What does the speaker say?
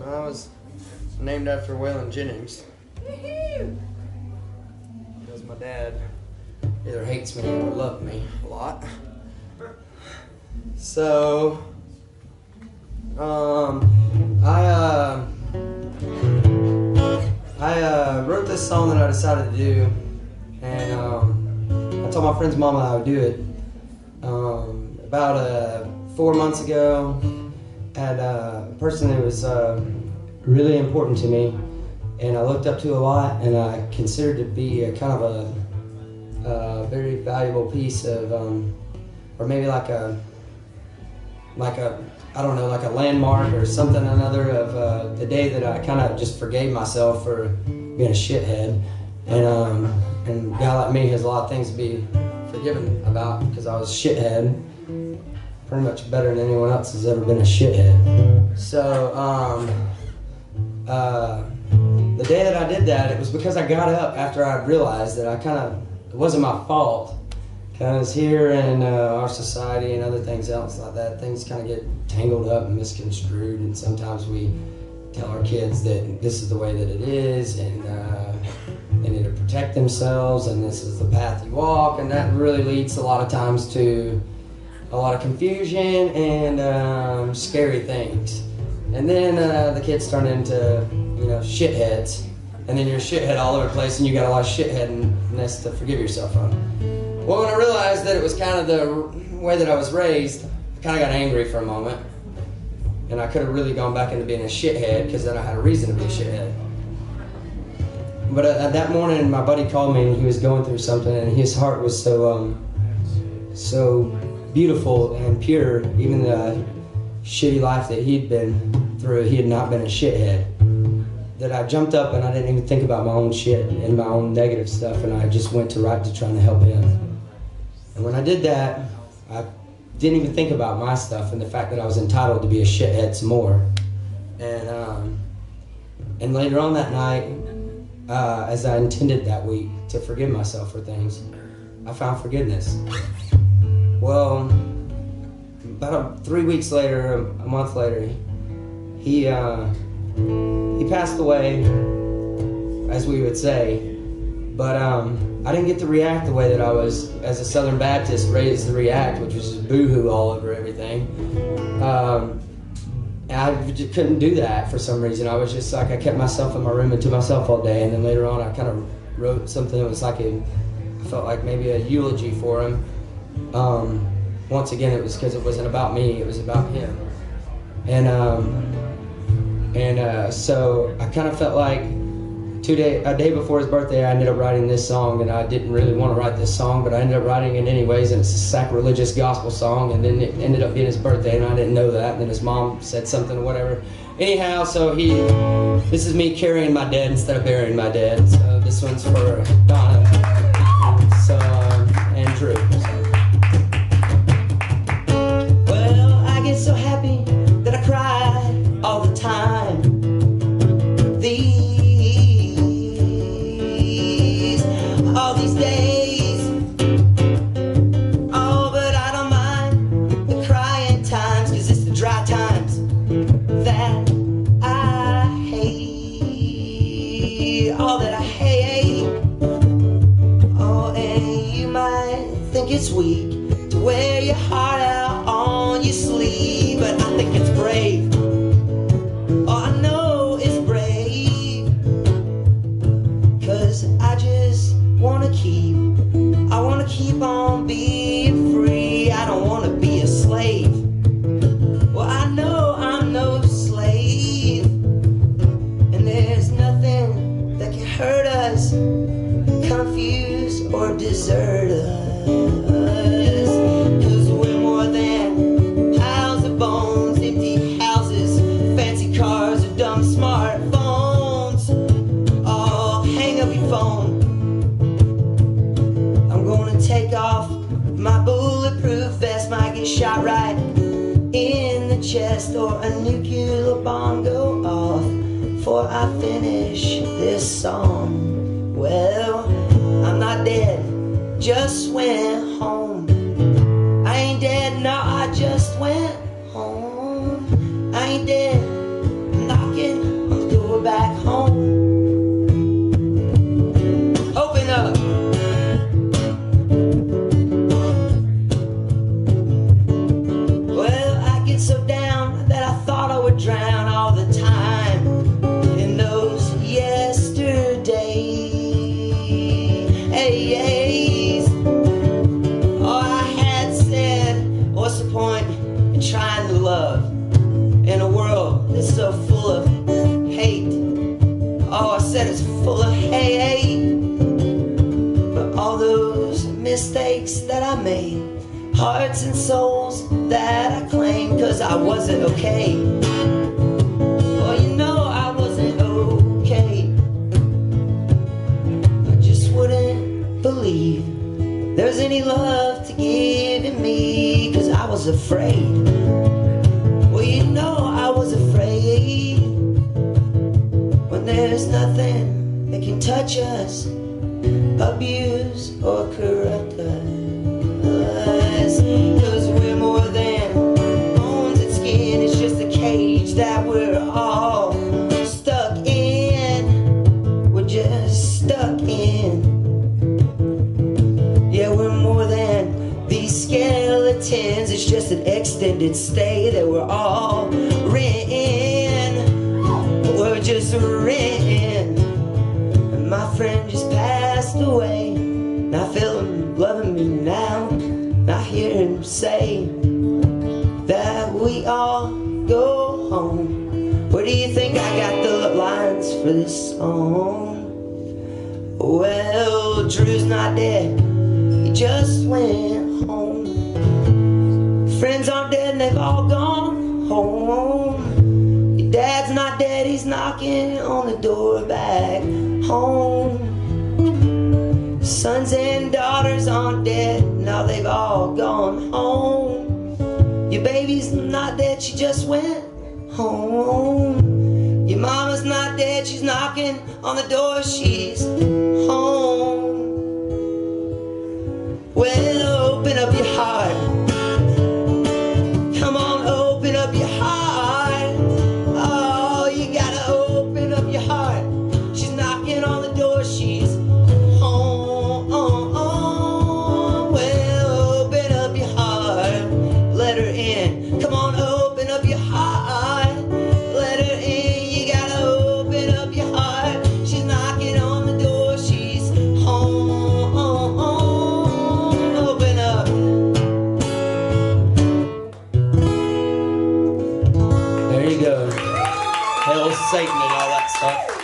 I was named after Waylon Jennings. Because my dad either hates me or loves me a lot. So, I wrote this song that I decided to do, and I told my friend's mama I would do it. About 4 months ago, I had a person that was really important to me, and I looked up to a lot, and I considered to be a kind of a very valuable piece of, or maybe like a I don't know, like a landmark or something or another of the day that I kind of just forgave myself for being a shithead. And a guy like me has a lot of things to be forgiven about because I was a shithead. Pretty much better than anyone else has ever been a shithead. So, the day that I did that, it was because I got up after I realized that it wasn't my fault. Because here in our society and other things else like that, things kind of get tangled up and misconstrued, and sometimes we tell our kids that this is the way that it is, and they need to protect themselves, and this is the path you walk, and that really leads a lot of times to a lot of confusion and scary things. And then the kids turn into, shitheads, and then you're a shithead all over the place, and you got a lot of shitheadness to forgive yourself from. Well, when I realized that it was kind of the way that I was raised, I kind of got angry for a moment. And I could have really gone back into being a shithead, because then I had a reason to be a shithead. But that morning, my buddy called me, and he was going through something, and his heart was so beautiful and pure. Even the shitty life that he'd been through, he had not been a shithead. That I jumped up, and I didn't even think about my own shit and my own negative stuff, and I just went right to trying to help him. And when I did that, I didn't even think about my stuff and the fact that I was entitled to be a shithead some more. And later on that night, as I intended that week to forgive myself for things, I found forgiveness. Well, about 3 weeks later, a month later, he passed away, as we would say, but I didn't get to react the way that I was, as a Southern Baptist, raised to react, which was just boo-hoo all over everything. I just couldn't do that for some reason. I was just like, I kept myself in my room and to myself all day, and then later on I kind of wrote something that was like I felt like maybe a eulogy for him. Once again, it was because it wasn't about me, it was about him. So I kind of felt like a day before his birthday, I ended up writing this song, and I didn't really want to write this song, but I ended up writing it anyways, and it's a sacrilegious gospel song, and then it ended up being his birthday, and I didn't know that, and then his mom said something or whatever. Anyhow, so this is me carrying my dead instead of burying my dead, so this one's for Donna, and Drew. Well, I get so happy that I cry all the time. All these days, oh, but I don't mind the crying times, 'cause it's the dry times that I hate, all that I hate. Oh, and you might think it's weak to wear your heart out on your sleeve, but I think it's brave. Oh, I know it's brave, 'cause I just I wanna keep on being free. I don't wanna be a slave. Well, I know I'm no slave, and there's nothing that can hurt us, confuse or desert us, 'cause we're more than piles of bones, empty houses, fancy cars, or dumb smartphones. Oh, hang up your phone. Take off my bulletproof vest, might get shot right in the chest, or a nuclear bomb go off before I finish this song. Well, I'm not dead, just went home. I ain't dead, no, I just went home. I ain't dead, I'm knocking is full of hate for all those mistakes that I made, hearts and souls that I claim, 'cause I wasn't okay. Well, you know I wasn't okay. I just wouldn't believe there's any love to give in me, 'cause I was afraid. Well, you know I was afraid. When there's nothing that can touch us, abuse or corrupt us, 'cause we're more than bones and skin. It's just a cage that we're all stuck in. We're just stuck in. Yeah, we're more than these skeletons. It's just an extended stay that we're all written. We're just written. And my friend just passed away, and I feel him loving me now. And I hear him say that we all go home. Where do you think I got the lines for this song? Well, Drew's not dead, he just went home. Friends aren't dead and they've all gone home. Your dad's not dead, he's knocking on the door back home. Sons and daughters aren't dead, now they've all gone home. Your baby's not dead, she just went home. Your mama's not dead, she's knocking on the door, she's home. Well, open up your heart. Come on, open up your heart. Oh, you gotta open up your heart. She's knocking on the door, she's home. Well, open up your heart. Let her in. Come on, open up your heart. Let her in. You gotta open up your heart. She's knocking on the door, she's home. Open up. There you go. Hell, Satan and all that stuff.